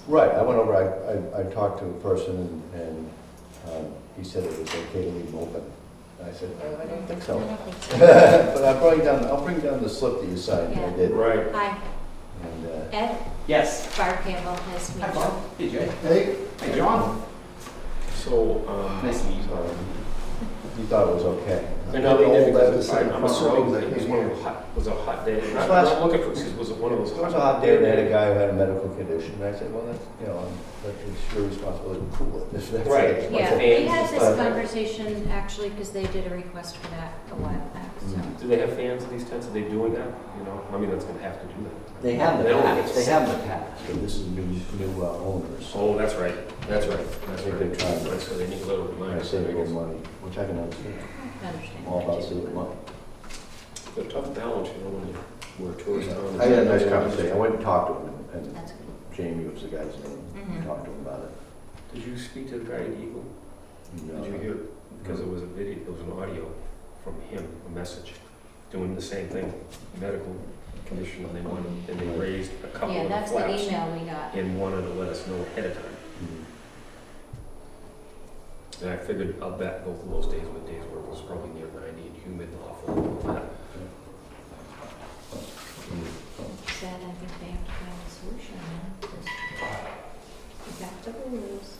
Right, I went over, I talked to a person and he said it was okay to leave them open. And I said, I don't think so. I don't think so. But I'll bring down the slip that you signed, and I Yeah. did. Right. Hi, And, Ed, Yes. Barb Campbell, nice to meet Hi, you. Bob. Hey, Jay. Hey, Hey, John. So, nice to meet you. you thought it was okay. I know they did All that because the same I'm front assuming rows, I that it was can't one hear. of the hot, was a hot day. Last- I'm looking for, was it one of those It hot? was a hot day, they had a guy who had a medical condition, and I said, well, that's, you know, it's your responsibility to cool it. if that's Right. it. Yeah, fans we and had this stuff. conversation actually because they did a request for that a while back, so. Do they have fans in these tents? Are they doing that? You know, I mean, that's gonna have to do that. They have They the don't past, get they sick. have the past, but this is new owners. Oh, that's right. That's right. That's They've right. been trying to- That's so they need a little I reminder. save a little money, which I can understand. I understand. I'm all about saving money. It's a tough balance, you know, when we're a tourist town. I had a nice conversation, I went and talked to him, and That's good. Jamie was the guy's name, Mhm. talked to him about it. Did you speak to the guy at Eagle? No. Did you hear? Because it was a video, it was an audio from him, a message, doing the same thing, medical condition, and they wanted, and they raised a couple Yeah, of the that's the flaps email we got. and wanted to let us know ahead of time. Mhm. And I figured, I'll bet both of those days were days where it was probably near 90 and humid and awful and all that. Said I think they have to find a solution, man, 'cause we got the rules.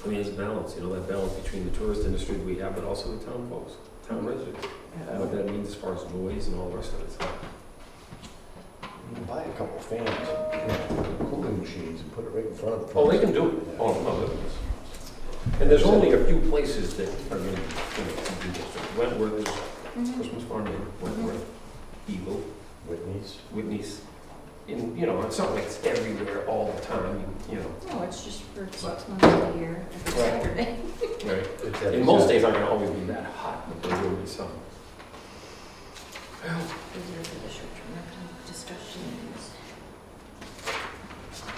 I mean, it's a balance, you know, that balance between the tourist industry that we have, but also the town folks, town residents. And what that means as far as noise and all the rest of it. You can buy a couple of fans, cooling machines, and put it right in front of the. Oh, they can do it. Oh, no, that is. And there's only a few places that are going to do this. Wentworth, Mhm. Christmas Farm, Wentworth, Eagle, Whitney's. Whitney's. And, you know, it's not like it's everywhere all the time, you know. No, it's just for 6 months of the year, every Right. Saturday. Right. It's every And most Saturday. days aren't going to always be that hot, but there will be some. Well, These are for the short-term rental discussions.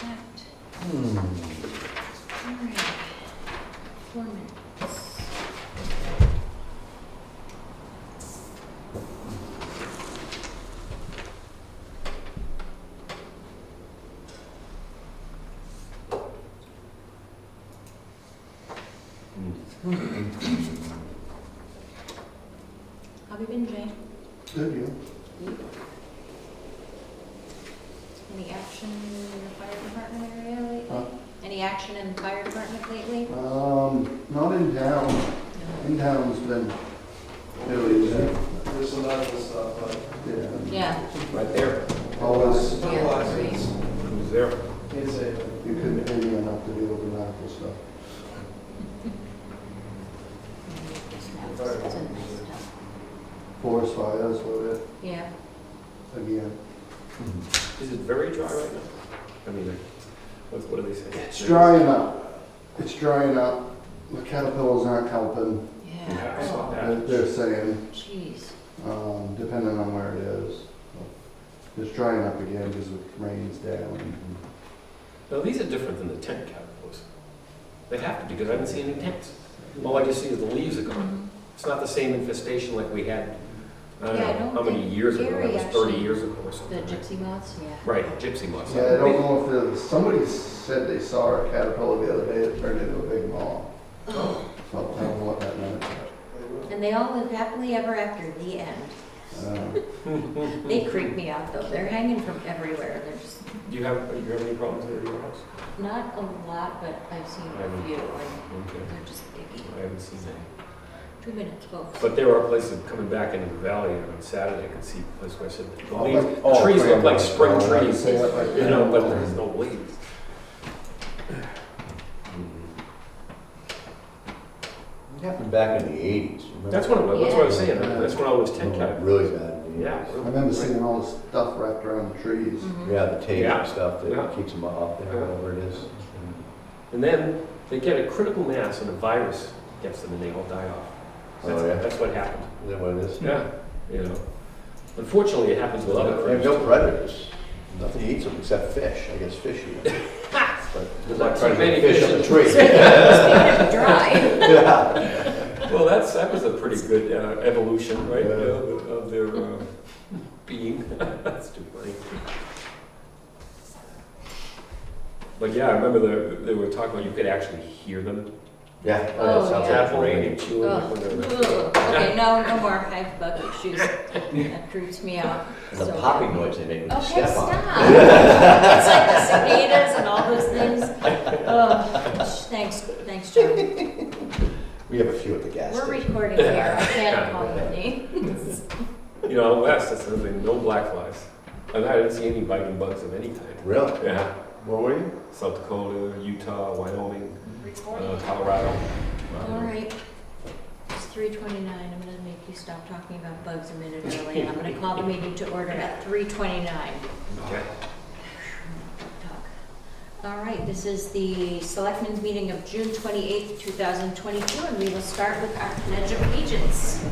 That, all right. 4 minutes. How have you been, Jane? good, you? Any action in the fire department area lately? Huh? Any action in the fire department lately? Not in town. In town's been really easy. There's some medical stuff, but Yeah. Yeah. right there. Always, Yeah, license. Who's there? Can't say it. you couldn't pay me enough to deal with the medical stuff. It's a nice stuff. Forest fires with it Yeah. again. Is it very dry right now? I mean, like, what do they say? It's drying up. It's drying up. The caterpillars aren't helping. Yeah, I Yeah. saw They're that. they're saying, Jeez. depending on where it is. It's drying up again because the rain's down. Now, these are different than the tent caterpillars. They have to, because I haven't seen any tents. All I just see is the leaves are gone. It's not the same infestation like we had, I don't Yeah, I know, don't how many think years ago? That Gary was 30 actually- years ago or The something. gypsy moths, yeah. Right, gypsy moths. Yeah, I don't know if there's, somebody said they saw a caterpillar the other day that turned into a big moth. Oh, So I don't know what that meant. And they all live happily ever after, the end. They creep me out though. They're hanging from everywhere. There's do you have any problems there at your house? not a lot, but I've seen a few, and Okay, they're just biggie. I haven't seen any. 2 minutes, folks. But there are places coming back into the valley on Saturday, I could see a place where I said, the Oh, leaves, like- the oh, trees look like cranberry. spring Oh, I can trees, say that right you there. know, but there's no leaves. It happened back in the 80s. remember? That's what I was saying, that's when all those tent caterpillars. Really bad. Yeah. I remember seeing all this stuff wrapped around the trees. Mhm. Yeah, the tape Yeah. and stuff Yeah. that keeps them up there, Yeah. whatever it is. And then they get a critical mass and a virus gets them and they all die off. Oh, yeah? That's what happened. Is that what it is? Yeah, you know. Unfortunately, it happens with other They have critters. no predators. Nothing eats them except fish. I guess fish eat them. But they're Not not trying to too many get fish on the fish. tree. Speaking of dry. Yeah. Well, that was a pretty good evolution, right, Yeah. of their being. That's too funny. But yeah, I remember they were talking about you could actually hear them. Yeah. Oh, that sounds yeah. like Tapping rain. and chewing like when they're. Ugh. Okay, no more. I have bug issues. That creeps me out. The So popping bad. noise they make when you Okay, step on it. stop. It's like the cicadas and all those things. Oh, thanks, John. We have a few at the gas We're station. recording here. I can't call you names. You know, out west, that's the thing, no black flies. And I didn't see any biting bugs of any kind. Really? Yeah, Where were you? South Dakota, Utah, Wyoming, Recording. Colorado. All right. It's 3:29. I'm gonna make you stop talking about bugs a minute early. I'm gonna call the meeting to order at 3:29. Okay. All right, this is the Selectmen's meeting of June 28th, 2022, and we will start with our Pledge of Allegiance.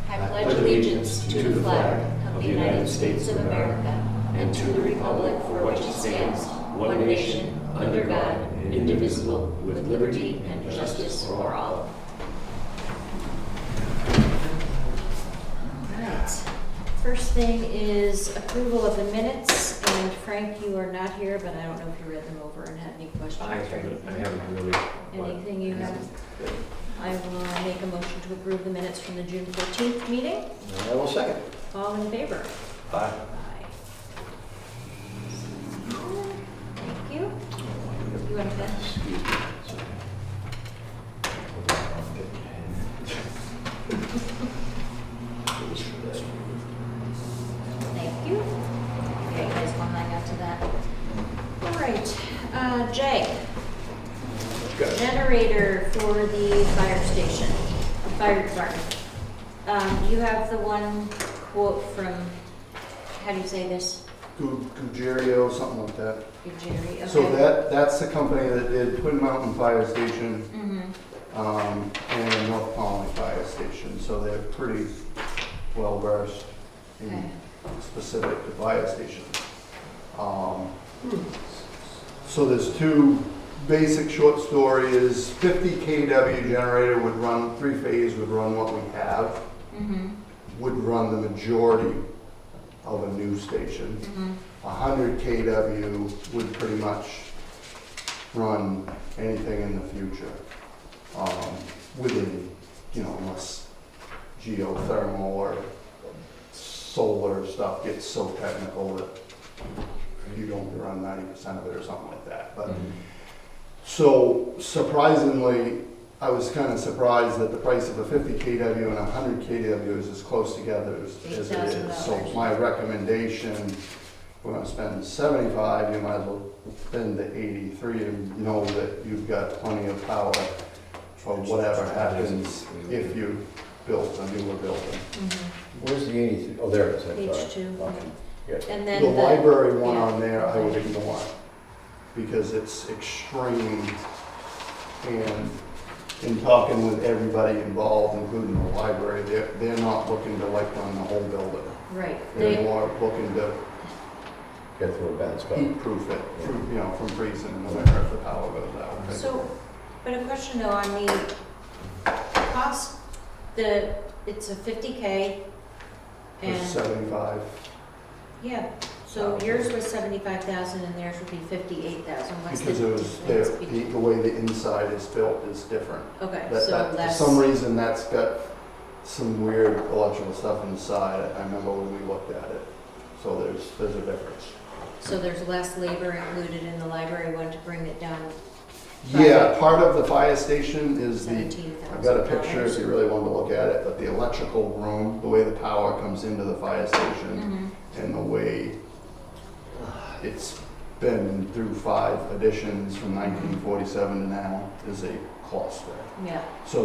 I pledge allegiance to the flag of the United States of America and to the republic for which it stands, one nation, under God, indivisible, with liberty and justice for all. All right. First thing is approval of the minutes, and Frank, you are not here, but I don't know if you read them over and had any questions I or haven't anything. really. but- Anything you have? I will make a motion to approve the minutes from the June 14th meeting. I will second. All in favor? Bye. Aye. Thank you. You want to? Excuse me. Thank you. Okay, you guys want to hang out to that? All right, Jay, generator for the fire station, fire department. You have the one quote from, how do you say this? Gugerio, something like that. Jerry, okay. So that's the company that did Twin Mountain Fire Station, Mm-hmm. and North Colony Fire Station, so they're pretty well versed Okay. in specific to fire stations. So there's two basic short story is 50 kW generator would run, three-phase would run what we have, Mm-hmm. would run the majority of a new station. Mm-hmm. 100 kW would pretty much run anything in the future. Within, unless geothermal or solar stuff gets so technical that you don't run 90% of it or something like that. But so surprisingly, I was kind of surprised that the price of a 50 kW and 100 kW is as close together as it is. So $8,000. my recommendation, if we're gonna spend 75, you might as well spend the 83 and know that you've got plenty of power for whatever happens if you built a newer building. Mm-hmm. Where's the 83? Oh, there it is. I'm Page sorry. 2. Okay. Good. And then The library one yeah. on there, I would ignore, because it's extreme, and in talking with everybody involved, including the library, they're not looking to like run the whole building. Right. They're more looking to Get through a bad spell. heat-proof it, from freezing in the winter if the power goes out. So, but a question though, on the cost, it's a 50K For and, 75, yeah, so yours was 75,000 and theirs would be 58,000. What's the because it was, difference between? the way the inside is built is different. Okay, That, so for less. some reason, that's got some weird electrical stuff inside. I remember when we looked at it. So there's a difference. So there's less labor included in the library one to bring it down Yeah, part of the fire station is the, $17,000. I've got a picture if you really wanted to look at it, but the electrical room, the way the power comes into the fire station, Mhm. and the way it's been through 5 editions from 1947 to now is a cluster. Yeah, So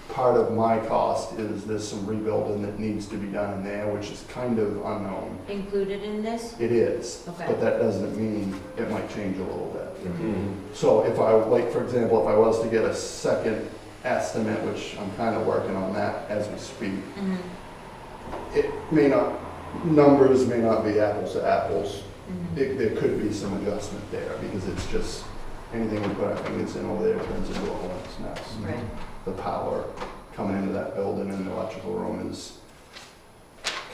part of my cost is there's some rebuilding that needs to be done in there, which is kind of unknown. included in this? It is, Okay. but that doesn't mean it might change a little bit. Mhm. So if I, like, for example, if I was to get a second estimate, which I'm kind of working on that as we speak, Mhm. it may not, numbers may not be apples to apples. Mhm. There could be some adjustment there, because it's just, anything we put our fingers in over there turns into a hornet's nest. Right. The power coming into that building and the electrical room is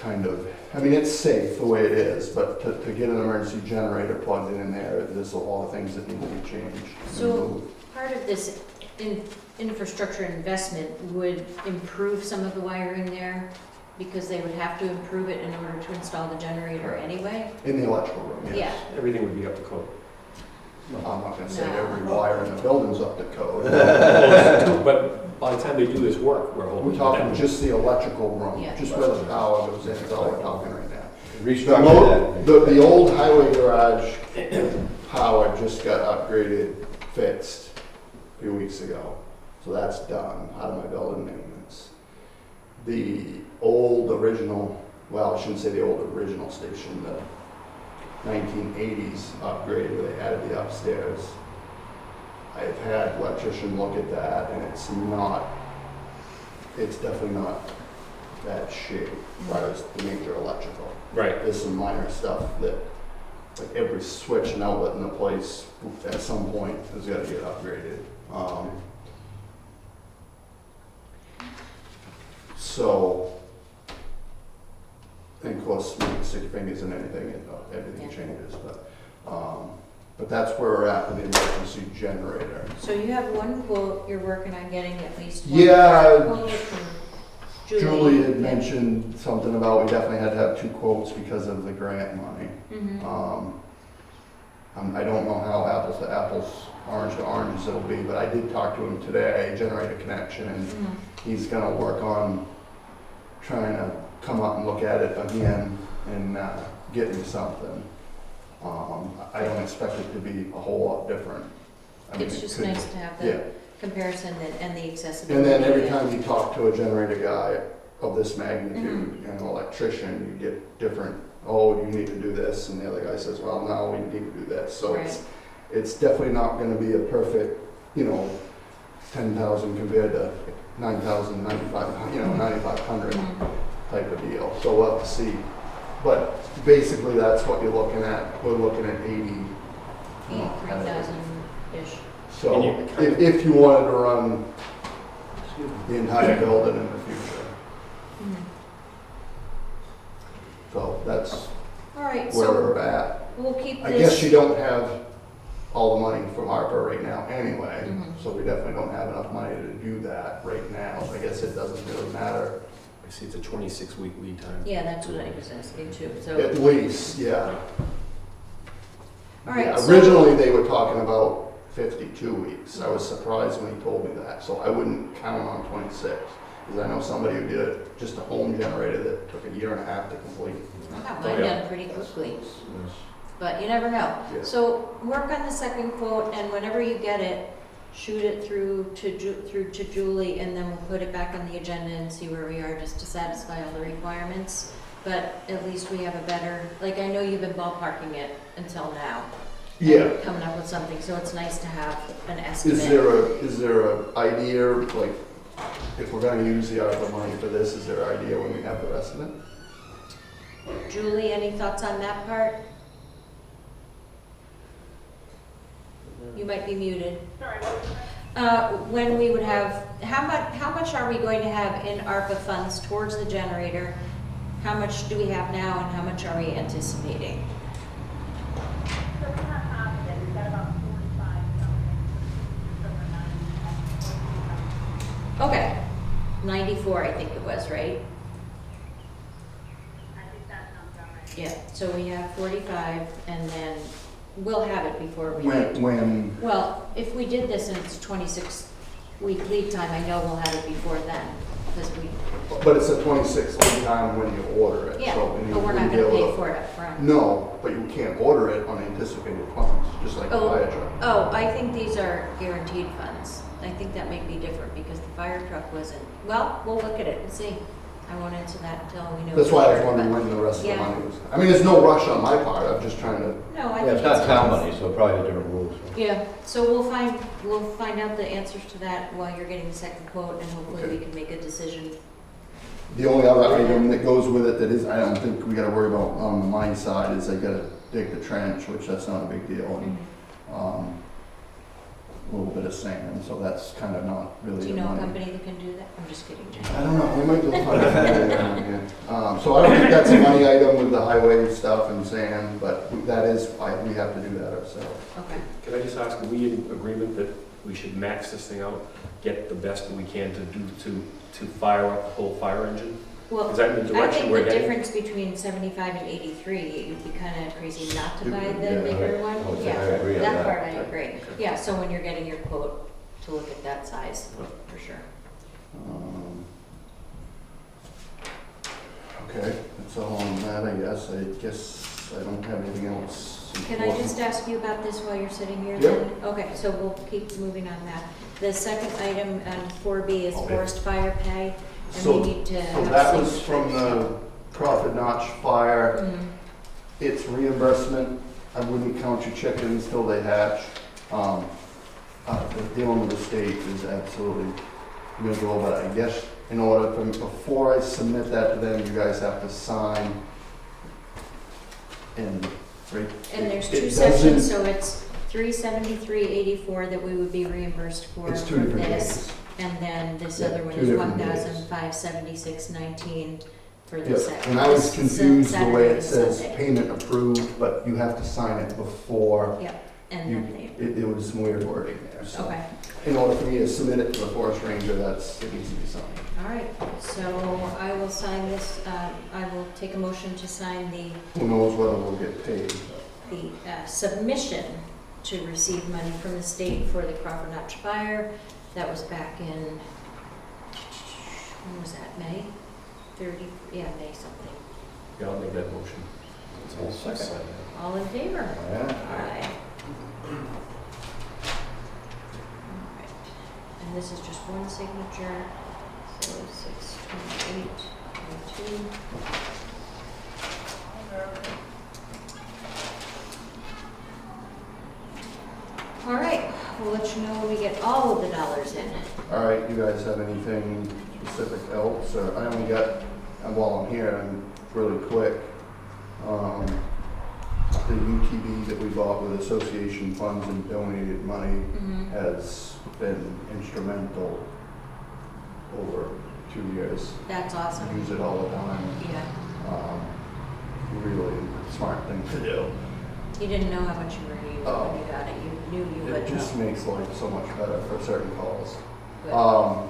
kind of, I mean, it's safe the way it is, but to get an emergency generator plugged in there, there's a lot of things that need to be changed. So part of this infrastructure investment would improve some of the wiring there, because they would have to improve it in order to install the generator anyway? In the electrical room, yes. Yeah. Everything would be up to code. I'm not gonna say No. every wire in the building's up to code. But by the time they do this work, we're hoping. We're talking just the electrical room, Yeah. just where the power goes in, is all we're talking right now. Restructure that. The old highway garage power just got upgraded, fixed a few weeks ago. So that's done out of my building maintenance. The old original, well, I shouldn't say the old original station, the 1980s upgrade where they added the upstairs. I've had electrician look at that and it's definitely not that shape as far as the major electrical. Right. There's some minor stuff that, like every switch and outlet in the place at some point has got to get upgraded. So, and of course, when you stick your fingers in anything, everything Yeah. changes. But that's where we're at with the emergency generator. So you have one quote, you're working on getting at least one Yeah, quote from Julie had mentioned something about we definitely had to have 2 quotes because of the grant money. Mhm. I don't know how apples to apples, orange to oranges it'll be, but I did talk to him today, generator connection, and Mhm. he's gonna work on trying to come up and look at it again and get me something. I don't expect it to be a whole lot different. I mean, It's it just could- nice to have Yeah, the comparison and the and accessibility. then every time you talk to a generator guy of this magnitude, an electrician, you get different, oh, you need to do this, and the other guy says, well, no, we need to do this. So it's definitely not gonna be a perfect, 10,000 compared to 9,000, 9,500 Mhm. type of deal. So we'll have to see. But basically, that's what you're looking at. We're looking at 80. 3,000-ish. So And you- if you wanted to run the entire building in the future. Mhm. So that's All right, where so we're at. we'll keep I this. guess you don't have all the money from ARPA right now anyway, Mhm. so we definitely don't have enough money to do that right now. So I guess it doesn't really matter. I see it's a 26-week lead time. Yeah, that's what I was asking too, so. At least, yeah. All right, Yeah, so- originally, they were talking about 52 weeks. I was surprised when he told me that, so I wouldn't count on 26. Because I know somebody who did just a home generator that took a year and a half to complete. I got mine done pretty quickly, but you never know. Yeah. So work on the second quote, and whenever you get it, shoot it through to Julie, and then we'll put it back on the agenda and see where we are, just to satisfy all the requirements. But at least we have a better, like, I know you've been ballparking it until now. and Yeah. coming up with something, so it's nice to have an estimate. Is there a idea, like, if we're gonna use the ARPA money for this, is there an idea when we have the rest of it? Julie, any thoughts on that part? You might be muted. When we would have, how much are we going to have in ARPA funds towards the generator? How much do we have now, and how much are we anticipating? So we're not half of it, we've got about 45 something, just over 90. Okay, 94 I think it was, right? I think that sounds about right. Yeah, so we have 45, and then we'll have it before we. When, Well, if we did this and it's 26-week lead time, I know we'll have it before then, because we, but it's a 26 lead time when you order it. yeah, so- and you but we're wouldn't not be gonna able pay for it up front. No, but you can't order it on anticipated funds, just like a Oh. fire truck. Oh, I think these are guaranteed funds. I think that may be different, because the fire truck wasn't, well, we'll look at it and see. I won't answer that until we know. That's for why I was sure, wondering but- when the rest of the Yeah. money was. I mean, there's no rush on my part, I'm just trying to, No, I Yeah, think it's not town fine. money, so probably different rules. Yeah, so we'll find out the answers to that while you're getting the second quote, and hopefully we Okay. can make a decision. the only other item that goes with it that is, I don't think we gotta worry about on the mine side is they gotta dig the trench, which that's not a big deal. And, a little bit of sand, so that's kind of not really Do you the know a money. company that can do that? I'm just kidding, Jen. I don't know, we might go find out. So I don't think that's a money item with the highway stuff and sand, but that is, we have to do that ourselves. Okay. Can I just ask, are we in agreement that we should max this thing out, get the best that we can to do, to fire up the whole fire engine? Well, Is that the I direction think we're the heading? difference between 75 and 83, you'd be kind of crazy not to buy Stupid, the yeah, bigger right. one. Oh, Yeah, I agree on that that. part I agree. Yeah, so when you're getting your quote, to look at that size, for sure. Okay, that's all on that, I guess. I guess I don't have anything else. Can I just ask you about this while you're sitting here? Yeah. then? Okay, so we'll keep moving on that. The second item on 4B is Okay. forest fire pay, and So- we need to So have that some- was from the Crawford Notch fire. Mhm. It's reimbursement. I wouldn't count your chickens till they hatch. Dealing with the state is absolutely miserable, but I guess in order for, before I submit that to them, you guys have to sign. And, right? And there's it two doesn't- sections, so it's 373.84 that we would be reimbursed for It's two from different this. days. And then this Yeah, other one two is different days. 1,576.19 for the Yeah, second. and I was this confused the way Saturday it and says Sunday. payment approved, but you have to sign it before. And you- then they, It was some weird wording there, so. okay, In order for me to submit it to the forest ranger, it needs to be signed. all right. So I will sign this, I will take a motion to sign Who knows whether we'll get paid. the submission to receive money from the state for the Crawford Notch fire. That was back in, when was that, May? 30, yeah, May something. Yeah, I'll make that motion. I'll second it. All in favor? Yeah. Aye. Alright. And this is just one signature, so 6/28/22. All right, we'll let you know when we get all of the dollars in. All right, you guys have anything specific else? Or I only got, and while I'm here, I'm really quick. The UTV that we bought with association funds and donated money has been instrumental over 2 years. That's awesome. Use it all the time. Yeah. Really smart thing to do. You didn't know how much you were using when you got it. You knew you would. It just makes life so much better for certain calls. Good.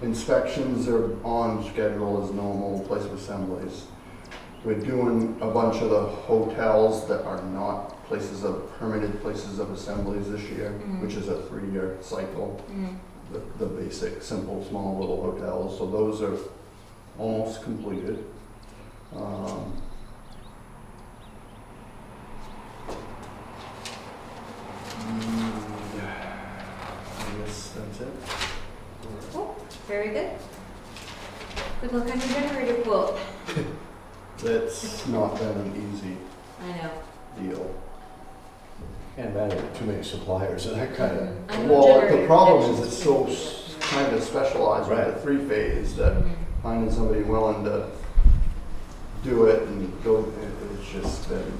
Inspections are on schedule as normal, place of assemblies. We're doing a bunch of the hotels that are not permitted places of assemblies this year, which is a 3-year cycle. The basic, simple, small little hotels, so those are almost completed. I guess that's it. Oh, very good. Good luck on your generator quote. That's not been an easy I know. deal. And managing too many suppliers and that kind of. I know Well, the generator problem is connections it's so can be kind of specialized with the Right. 3-phase that Mhm. finding somebody willing to do it and go, it's just been,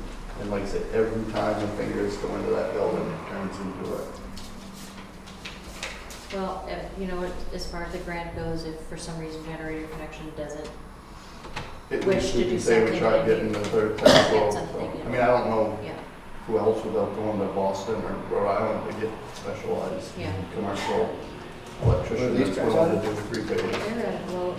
and like I said, every time the fingers go into that building, it turns into it. Well, you know, as far as the grant goes, if for some reason generator connection doesn't, At Wish least to we do can say we something tried and getting you- the third tank Get road. something, I yeah. mean, I don't know yeah, who else without going to Boston or Rhode Island to get specialized yeah. commercial electrician What are these that's guys willing on? to do 3-phase. They're at, well,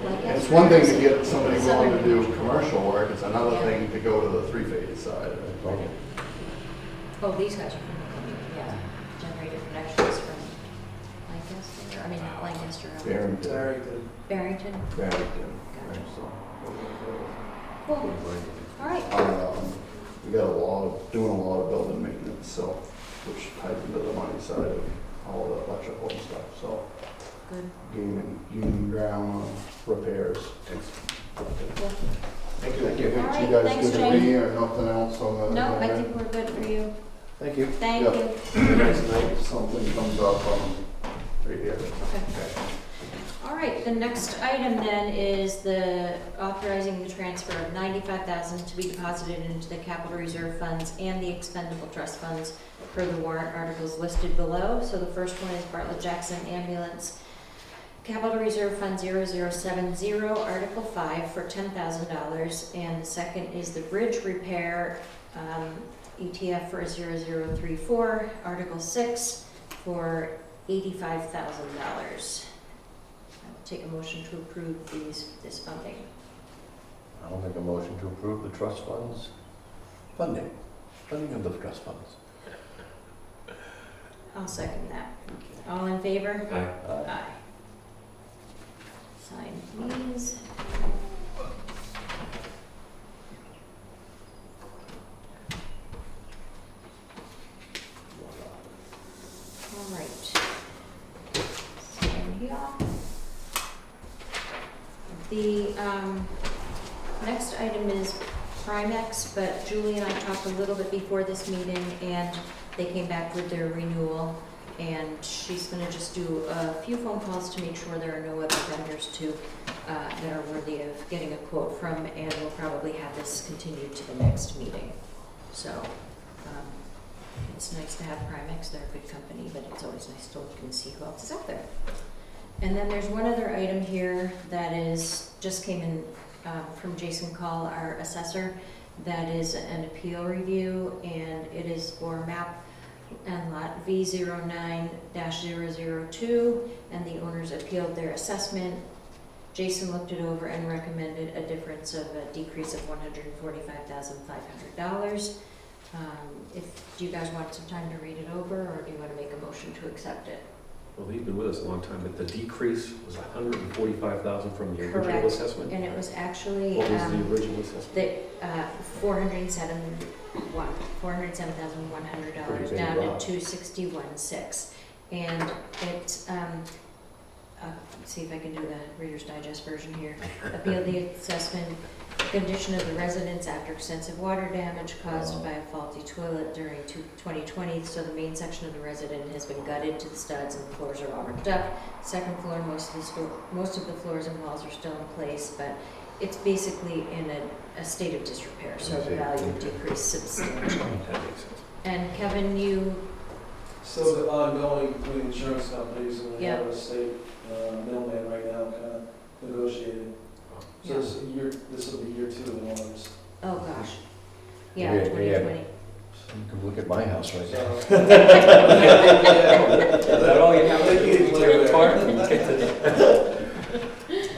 Lancaster. It's one thing to get somebody willing Southern to do New Jersey. commercial work, it's another Yeah. thing to go to the 3-phase side. Okay. Oh, these guys are from, yeah, generator connections from Lancaster, I mean, not Lancaster, Barrington. Barrington. Barrington. Barrington. Gotcha. So, Cool, all right. we got doing a lot of building maintenance, so, which ties into the money side of all the electrical and stuff, so. Good. Gaining ground on repairs. Cool. Thank you. Thank you. All right, You guys thanks, good Jay. with me or nothing else on the? No, I agenda? think we're good for you. Thank you. Thank Yeah. you. Nice night. Something comes up, right here. Okay. All right, the next item then is the authorizing the transfer of $95,000 to be deposited into the capital reserve funds and the expendable trust funds per the warrant articles listed below. So the first one is Bartlett Jackson Ambulance Capital Reserve Fund 0070, Article 5 for $10,000. And the second is the bridge repair ETF for 0034, Article 6 for $85,000. Take a motion to approve this funding. I'll make a motion to approve the trust funds funding of the trust funds. I'll second that. All in favor? Aye. Aye. Sign these. All right. Sign here. The next item is Primex, but Julie and I talked a little bit before this meeting, and they came back with their renewal, and she's gonna just do a few phone calls to make sure there are no other vendors that are worthy of getting a quote from, and we'll probably have this continued to the next meeting. So, it's nice to have Primex, they're a good company, but it's always nice to look and see who else is out there. And then there's one other item here that just came in from Jason Call, our assessor, that is an appeal review, and it is for map and lot V09-002, and the owners appealed their assessment. Jason looked it over and recommended a difference of a decrease of $145,500. Do you guys want some time to read it over, or do you want to make a motion to accept it? Well, he's been with us a long time, but the decrease was $145,000 from the original Correct. assessment? And it was actually What was the original assessment? $407,100 Pretty big down drop. to $261,600. And it's, let's see if I can do the Reader's Digest version here. Appeal the assessment condition of the residence after extensive water damage caused by a faulty toilet during 2020. So the main section of the residence has been gutted to the studs and the floors are all ripped up. Second floor, most of the floors and walls are still in place, but it's basically in a state of disrepair, so the value decreased substantially. That makes sense. And Kevin, you, Still the ongoing between insurance companies and we Yeah. have a state middleman right now kind of negotiating. So this will be year 2 in August. oh gosh, yeah, Yeah, 2020. You can look at my house right now. So, Is that all you have to do? Tear it apart and get to the...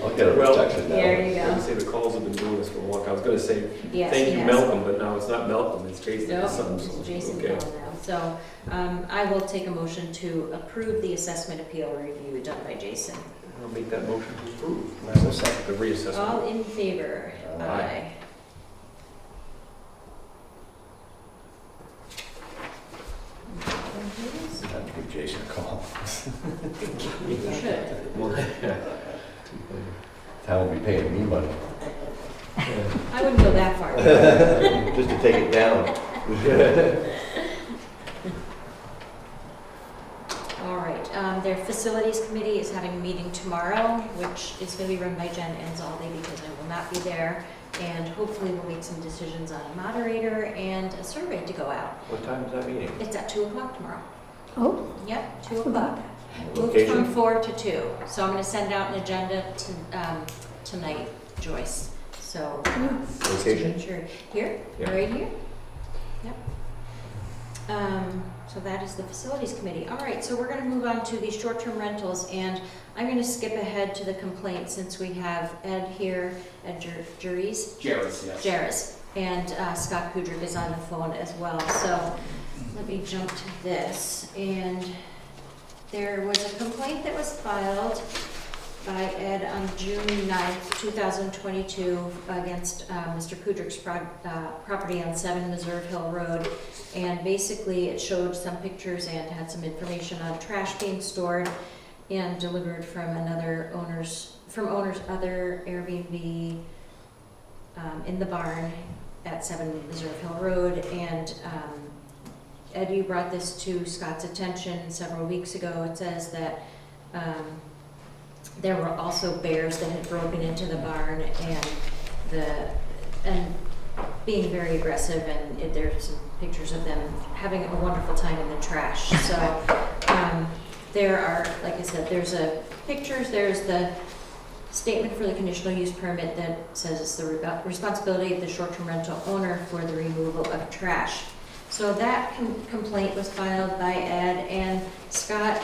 I'll get a Well, protection now. There you I was go. gonna say the calls have been doing this for a while. I was gonna say, Yes, thank he you, has. Malcolm, but now it's not Malcolm, it's Jason. No, It's something, it's Jason okay. Bell now. So I will take a motion to approve the assessment appeal review done by Jason. I'll make that motion to approve. I will second. The reassessment. All in favor? Aye. I'd give Jason a call. You should. Town will be paying me money. I wouldn't go that far. Just to take it down. All right, their facilities committee is having a meeting tomorrow, which is going to be run by Jen Enzaldi because I will not be there. And hopefully we'll make some decisions on a moderator and a survey to go out. What time is that meeting? It's at 2 o'clock tomorrow. Oh, Yep, 2 o'clock. Moved Location? from 4 to 2. So I'm going to send out an agenda tonight, Joyce. So. just to Location? make sure. Here, Yeah. right here. Yep. So that is the facilities committee. All right, so we're going to move on to the short-term rentals, and I'm going to skip ahead to the complaint since we have Ed here, Ed Juries. Jared's, yes. Jairus, and Scott Kudrick is on the phone as well. So let me jump to this. And there was a complaint that was filed by Ed on June 9th, 2022 against Mr. Kudrick's property on 7 Missouri Hill Road. And basically it showed some pictures and had some information on trash being stored and delivered from other owners other Airbnb in the barn at 7 Missouri Hill Road. And Ed, you brought this to Scott's attention several weeks ago. It says that There were also bears that had broken into the barn and being very aggressive, and there's some pictures of them having a wonderful time in the trash. So there are, like I said, there's pictures, there's the statement for the conditional use permit that says it's the responsibility of the short-term rental owner for the removal of trash. So that complaint was filed by Ed, and Scott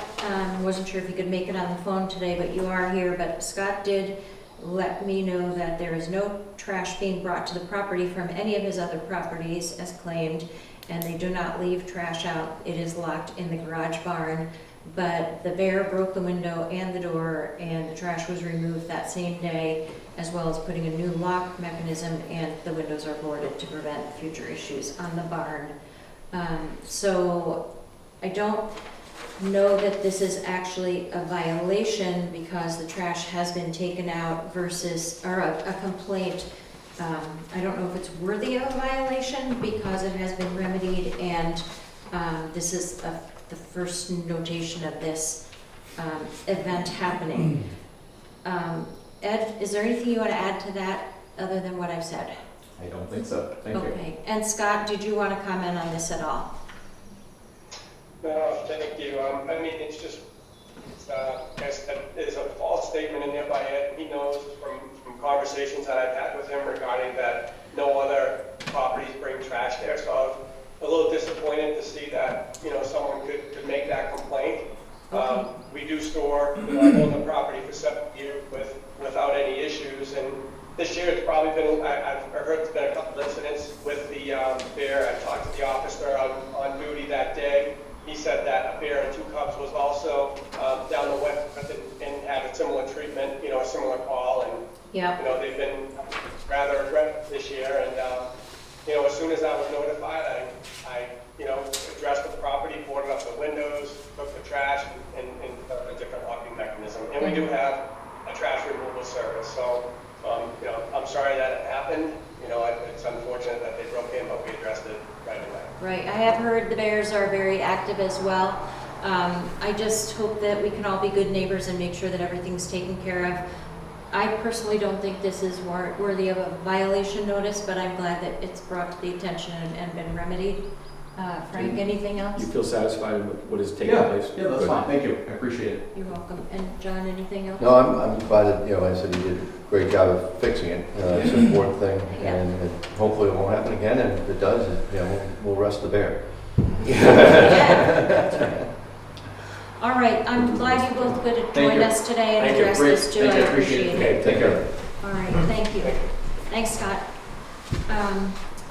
wasn't sure if he could make it on the phone today, but you are here. But Scott did let me know that there is no trash being brought to the property from any of his other properties as claimed, and they do not leave trash out. It is locked in the garage barn, but the bear broke the window and the door, and the trash was removed that same day, as well as putting a new lock mechanism, and the windows are boarded to prevent future issues on the barn. So I don't know that this is actually a violation because the trash has been taken out versus, or a complaint. I don't know if it's worthy of a violation because it has been remedied, and this is the first notation of this event happening. Ed, is there anything you want to add to that other than what I've said? I don't think so. Thank you. Okay, and Scott, did you want to comment on this at all? No, thank you. I mean, it's just, there's a false statement in there by Ed. He knows from conversations that I've had with him regarding that no other properties bring trash there. So I was a little disappointed to see that, someone could make that complaint. Okay. We do store, I own the property for 7 years without any issues. And this year it's probably been, I've heard there's been a couple incidents with the bear. I talked to the officer on duty that day. He said that a bear and 2 cubs was also down the west and had a similar treatment, a similar call. And, Yeah. they've been rather aggressive this year. And, as soon as I was notified, I addressed the property, boarded up the windows, took the trash, and a different locking mechanism. And we do have a trash removal service. So, I'm sorry that it happened. It's unfortunate that they broke in, but we addressed it right away. Right, I have heard the bears are very active as well. I just hope that we can all be good neighbors and make sure that everything's taken care of. I personally don't think this is worthy of a violation notice, but I'm glad that it's brought to the attention and been remedied. Frank, anything else? You feel satisfied with what is taking Yeah, place? yeah, that's Good. fine. Thank you. I appreciate it. You're welcome. And John, anything else? No, I'm glad that, I said he did a great job of fixing it. It's an important thing, Yeah. and hopefully it won't happen again, and if it does, we'll arrest the bear. Yeah, that's right. All right, I'm glad you both could Thank join you. us today and Thank you. address Great. this too. Thank I you. appreciate it. Okay, take care. All right, thank you. Thanks, Scott.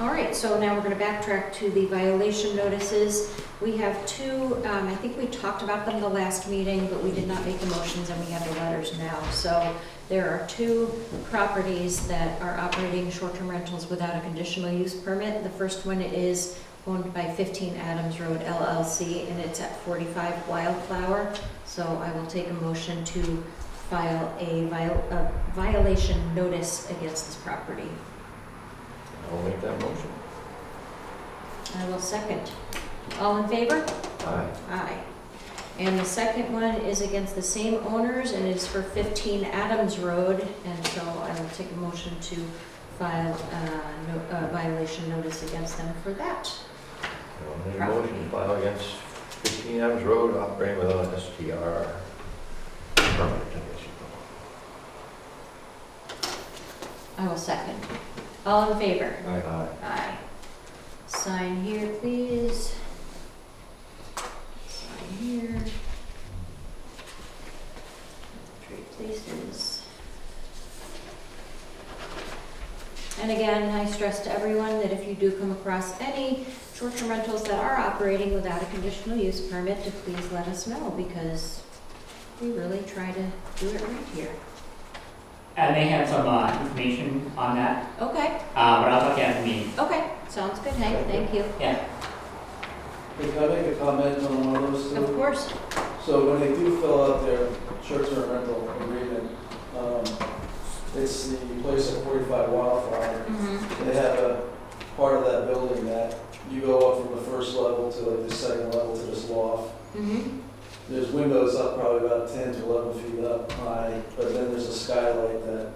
All right, so now we're going to backtrack to the violation notices. We have 2, I think we talked about them the last meeting, but we did not make the motions, and we have the letters now. So there are 2 properties that are operating short-term rentals without a conditional use permit. The first one is owned by 15 Adams Road LLC, and it's at 45 Wildflower. So I will take a motion to file a violation notice against this property. I'll make that motion. I will second. All in favor? Aye. Aye. And the second one is against the same owners and is for 15 Adams Road. And so I will take a motion to file a violation notice against them for that. I'll make a motion to file against 15 Adams Road, operating without an STR permit, I guess you call I will second. All in favor? Aye. it. Aye. Aye. Sign here, please. Sign here. Trade places. And again, I stress to everyone that if you do come across any short-term rentals that are operating without a conditional use permit, to please let us know, because we really try to do it right here. I may have some information on that, Okay, but I'll talk after the meeting. okay, sounds good, Hank, thank you. Yeah. Hey, can I make a comment on one of those Of two? course. So when they do fill out their short-term rental agreement, it's the place at 45 Wildflower. Mm-hmm. They have a part of that building that you go up from the first level to like the second level to this loft. Mm-hmm. there's windows up probably about 10 to 11 feet up high, but then there's a skylight that,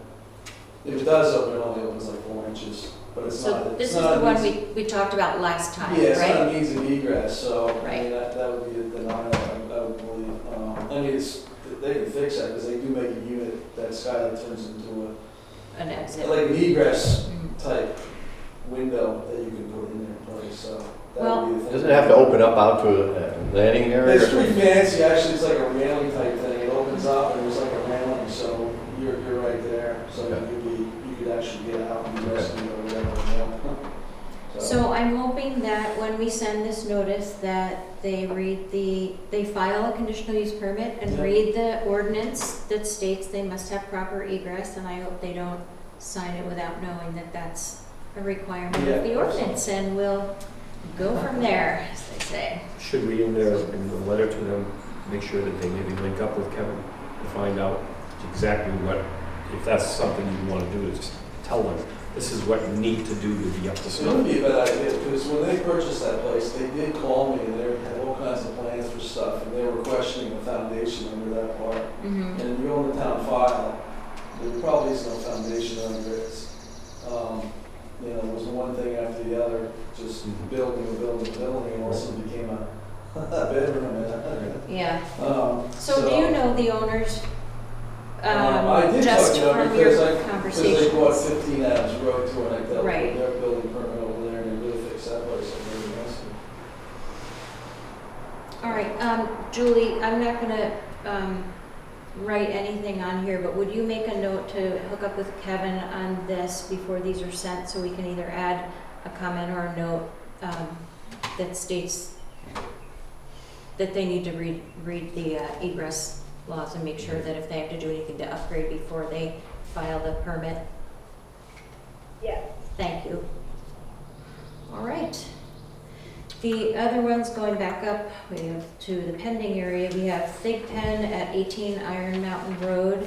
if it does open, it only opens like 4 inches, but it's not. So it's this is not the one easy- we talked about last time, Yeah, it's right? not a means of egress, so, I Right. mean, that would be a denial, I would believe. I mean, they can fix that, because they do make a unit, that skylight turns into An exit. like an egress Mhm. type window that you can put in there, place, so that Well- would be the thing. Doesn't it have to open up out to a landing area? It's pretty fancy, actually, it's like a railing type thing, it opens up and there's like a railing, so you're right there, so Okay. you could actually get out and rescue or whatever, you know? So I'm hoping that when we send this notice, that they they file a conditional use permit and Yeah. read the ordinance that states they must have proper egress, and I hope they don't sign it without knowing that that's a requirement Yeah, of the ordinance, and we'll go from there, as they say. Should we, in the letter to them, make sure that they maybe link up with Kevin to find out exactly what, if that's something you want to do, is just tell them, this is what you need to do to be up to It would snuff. be a bad idea, because when they purchased that place, they did call me, and they had all kinds of plans for stuff, and they were questioning the foundation under that part. Mhm. And if you own the town file, there probably is no foundation under it. You know, it was one thing after the other, just building and building and building, and also became a bedroom. Yeah. So So do you know the owners, I did just talk to them from because your because they conversations? bought 15 Adams Road too, and I dealt Right. with their building permit over there, and they really fixed that place up very nicely. All right, Julie, I'm not gonna, write anything on here, but would you make a note to hook up with Kevin on this before these are sent, so we can either add a comment or a note, that states that they need to read the egress laws and make sure that if they have to do anything to upgrade before they file the permit? Yes. Thank you. All right. The other ones, going back up, we have to the pending area, we have Fig Pen at 18 Iron Mountain Road.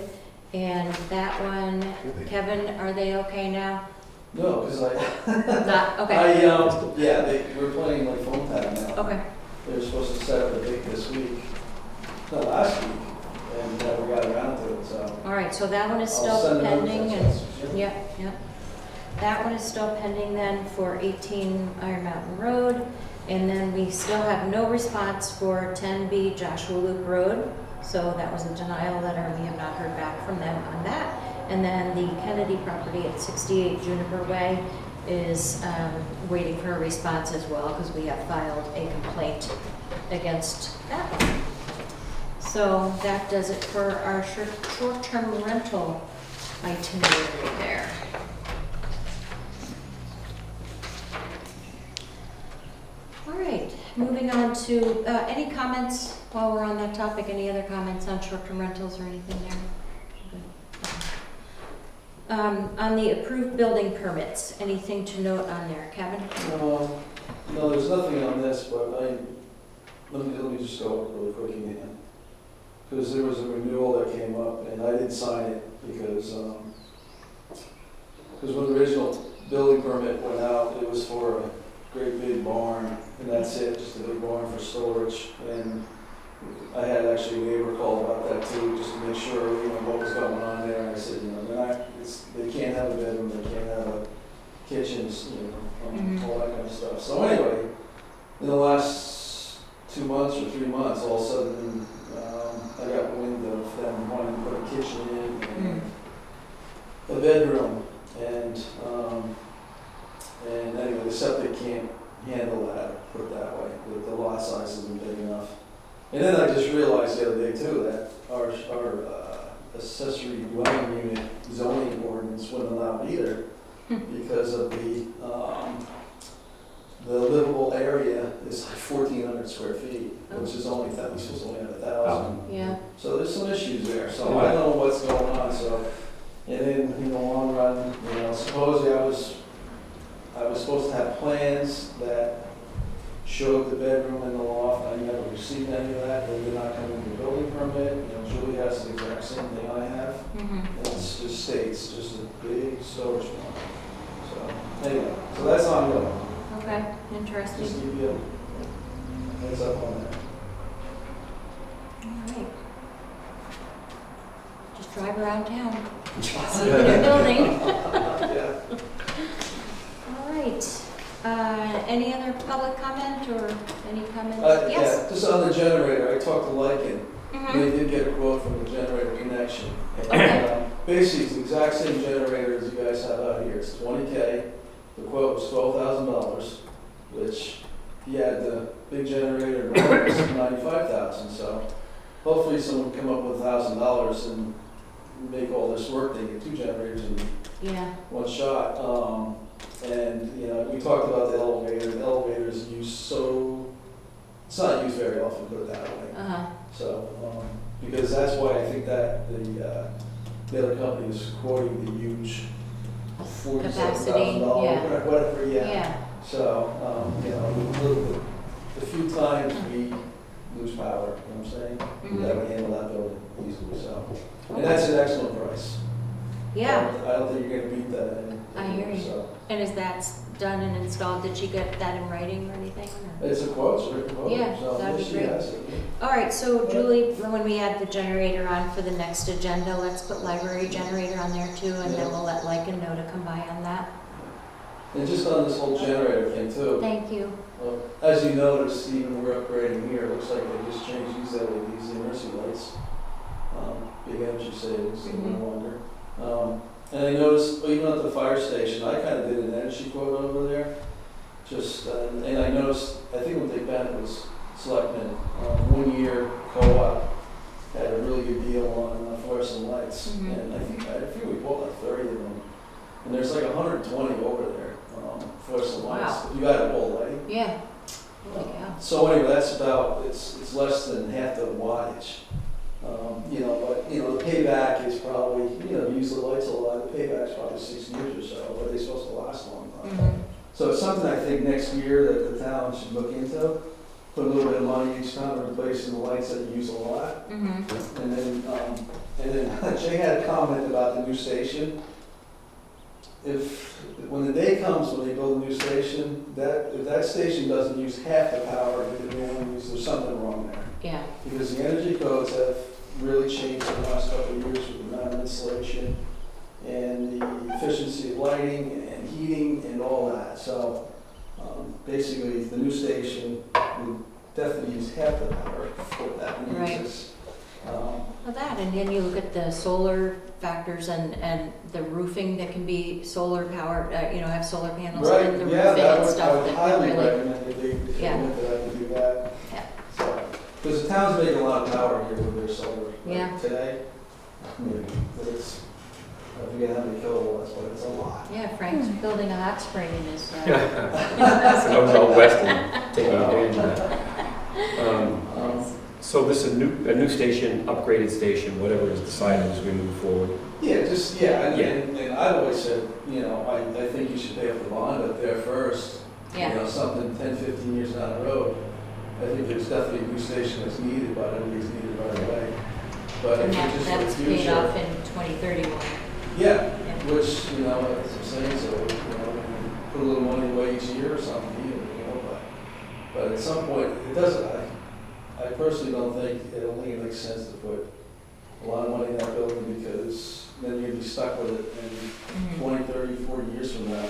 And that one, Kevin, are they okay now? No, because Not, okay, yeah, we're playing like phone tag now. okay. They were supposed to set up a date this week, no, last week, and never got around to it, so. All right, so that one is I'll still send them pending over. and, yep. That one is still pending then for 18 Iron Mountain Road. And then we still have no response for 10B Joshua Loop Road. So that was a denial letter, and we have not heard back from them on that. And then the Kennedy property at 68 Juniper Way is waiting for a response as well, because we have filed a complaint against that one. So that does it for our short-term rental itinerary there. All right, moving on to, any comments while we're on that topic? Any other comments on short-term rentals or anything there? On the approved building permits, anything to note on there, Kevin? No, there's nothing on this, but let me just go up really quick again. Because there was a renewal that came up, and I didn't sign it because when the original building permit went out, it was for a great big barn, and that's it, just a big barn for storage. And I had actually a neighbor call about that too, just to make sure, what was going on there. And I said, they can't have a bedroom, they can't have a kitchen, all that kind of stuff. So anyway, in the last 2 months or 3 months, all of a sudden, I got wind of them wanting to put a kitchen in and a bedroom, and anyway, the septic can't handle that, put it that way. The lot size isn't big enough. And then I just realized the other day too that our accessory dwelling unit zoning ordinance wouldn't allow it either because of the livable area is like 1,400 square feet, which is only, we're supposed to only have 1,000. Yeah. So there's some issues there, so I don't know what's going on, so, and then in the long run, supposedly I was supposed to have plans that showed the bedroom and the loft. I never received any of that. They did not come in the building permit. Julie has the exact same thing I have. Mm-hmm. And it's just states, just a big storage one. So anyway, so that's ongoing. Okay, Just interesting. give you a heads up on that. All right. Just drive around town. See their building. Yeah. All right. Any other public comment or any comments? Yes? Yeah, just on the generator, I talked to Lycan. Mhm. They did get a quote from the generator connection. And, Okay. basically, it's the exact same generator as you guys have out here. It's 20K. The quote was $12,000, which he had the big generator and it was 95,000. So hopefully someone will come up with $1,000 and make all this work. They get 2 generators in Yeah. one shot. And, you know, we talked about the elevator. The elevator is used it's not used very often, put it that way. Uh-huh. So, because that's why I think that the other company is quoting the huge $47,000, yeah. whatever, yeah. Yeah. So, you know, the few times we lose power, you know what I'm saying? Mhm. That would handle that building easily, so. And that's an excellent price. Yeah. I don't think you're gonna beat that. I hear you. So, And is that done and installed? Did she get that in writing or anything? Or? it's a quote, it's a written quote. Yeah, so that'd be she great. has it. All right, so Julie, when we add the generator on for the next agenda, let's put library generator on there too, and then we'll let Lycan know to come by on that. And just on this whole generator thing too, Thank you. as you notice, even we're upgrading here, it looks like they just changed these LEDs, the emergency lights. Big energy savings, no longer. And I noticed, even at the fire station, I kind of did an energy quote over there. Just, and I noticed, I think what they meant was Selectmen, 1 year co-op had a really good deal on fluorescent lights. Mhm. And I think we bought like 30 of them. And there's like 120 over there, fluorescent lights. Wow. You got it all, right? Yeah. Holy cow. So anyway, that's about, it's less than half the wattage. You know, but, you know, the payback is probably, you know, use the lights a lot, the payback's probably 6 years or so, but they're supposed to last a long time. Mhm. So it's something I think next year that the town should look into, put a little bit of money each time replacing the lights that you use a lot. Mhm. And then Jay had a comment about the new station. When the day comes when they build a new station, if that station doesn't use half the power that the new one uses, there's something wrong there. Yeah. Because the energy codes have really changed in the last couple of years with the amount of insulation and the efficiency of lighting and heating and all that. So basically, the new station would definitely use half the power for that it Right. uses. Well, that, and then you look at the solar factors and the roofing that can be solar powered, you know, have solar panels Right, in the yeah, roofing that and would, I stuff would that highly really, recommend if they Yeah. commit that I could do that. Yeah. So, because the town's making a lot of power here with their solar. Like Yeah. Today, but it's, I forget how many kilowatts, but it's a lot. yeah, Frank's building a hot spring in his, So I was out west and taking advantage of that. So this is a new station, upgraded station, whatever is decided as we move forward. Yeah, just, yeah, Yeah. and I've always said, you know, I think you should pay off the bond up there first. You yeah, know, something 10, 15 years down the road. I think there's definitely a new station that's needed, but I don't think it's needed right away. But and if it's just for that's the paid future. off in 2031. Yeah, Yeah. which, you know, as I'm saying, so, you know, put a little money away each year or something, even, you know, but at some point, it doesn't, I personally don't think it makes sense to put a lot of money in that building because then you'd be stuck with it in Mhm. 20, 30, 40 years from now.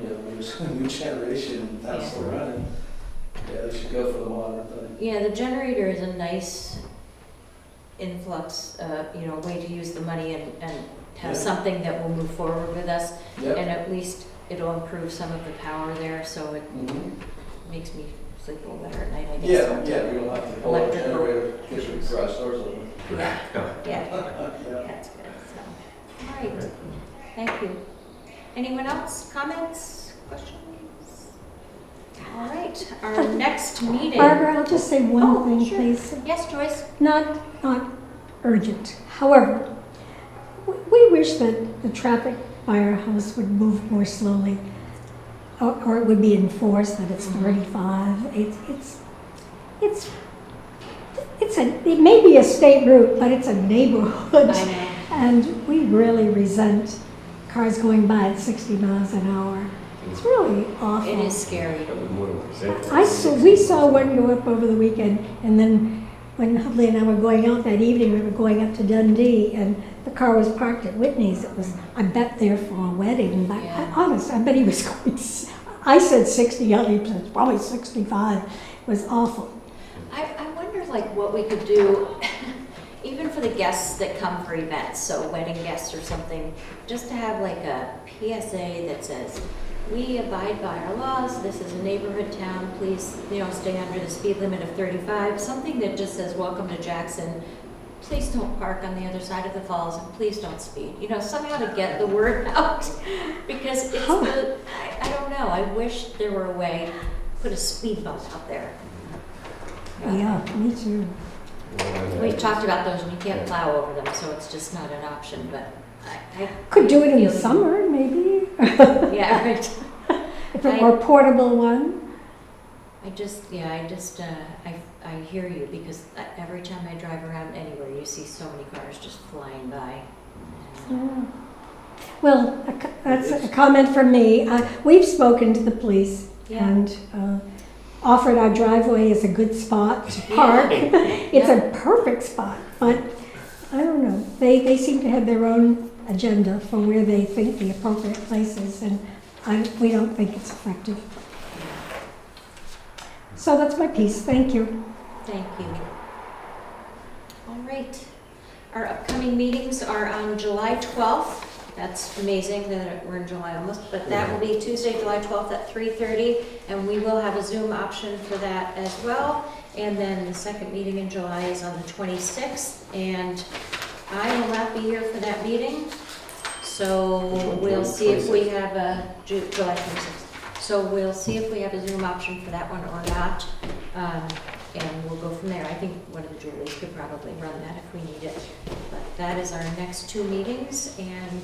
You know, there's a new generation and that's still running. Yeah, they should go for the modern thing. Yeah, the generator is a nice influx, you know, way to use the money and have Yeah. something that will move forward with us. Yep. And at least it'll improve some of the power there, so it Mhm. makes me sleep a little better at night, I guess. Yeah, we don't have to pull our Electrical. generator, get your garage doors open. Yeah, Yeah. that's good, so, all right, thank you. Anyone else, comments, questions? All right, our next meeting. Barbara, I'll just say one Oh, thing, sure. please. Yes, Joyce? Not urgent. However, we wish that the traffic by our house would move more slowly, or it would be enforced that it's 35. It may be a state route, but it's a neighborhood. I know. And we really resent cars going by at 60 miles an hour. It's really awful. It is scary. That was more than what I said. We saw one go up over the weekend, and then when Hubley and I were going out that evening, we were going up to Dundee, and the car was parked at Whitney's. It was, I bet, there for a wedding, but Yeah. honest, I bet he was going, I said 60, he said probably 65. It was awful. I wonder like what we could do, even for the guests that come for events, so wedding guests or something, just to have like a PSA that says, we abide by our laws, this is a neighborhood town, please, stay under the speed limit of 35, something that just says, welcome to Jackson, please don't park on the other side of the falls, and please don't speed. Somehow to get the word out, because it's I don't know, I wish there were a way to put a speed bump out there. Yeah, me too. We talked about those, and you can't plow over them, so it's just not an option, but I Could do it in the feel- summer, maybe. Yeah, right. If it were a portable one. I hear you, because every time I drive around anywhere, you see so many cars just flying by. Yeah. Well, that's a comment from me. We've spoken to the police Yeah. and offered our driveway as a good spot to park. It's a perfect spot, but I don't know. They seem to have their own agenda for where they think the appropriate place is, and we don't think it's effective. So that's my piece. Thank you. Thank you. All right. Our upcoming meetings are on July 12th. That's amazing that we're in July almost, but that will be Tuesday, July 12th at 3:30, and we will have a Zoom option for that as well. And then the second meeting in July is on the 26th, and I will not be here for that meeting. So we'll see if we have a July 26th. So we'll see if we have a Zoom option for that one or not, and we'll go from there. I think one of the Julies could probably run that if we need it. But that is our next two meetings, and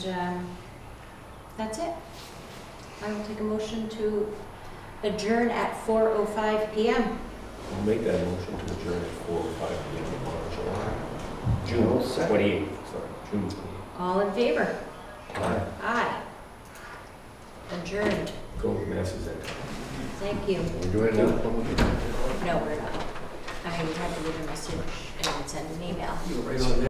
that's it. I will take a motion to adjourn at 4:05 p.m. I'll make that motion to adjourn at 4 or 5 p.m. on July. I'll June second. 28th, sorry, June 28th. All in favor? Aye. Aye. Adjourned. Go with Massey's end. Thank you. We're doing it now? No, we're not. I have to leave a message and send an email. You were right on that.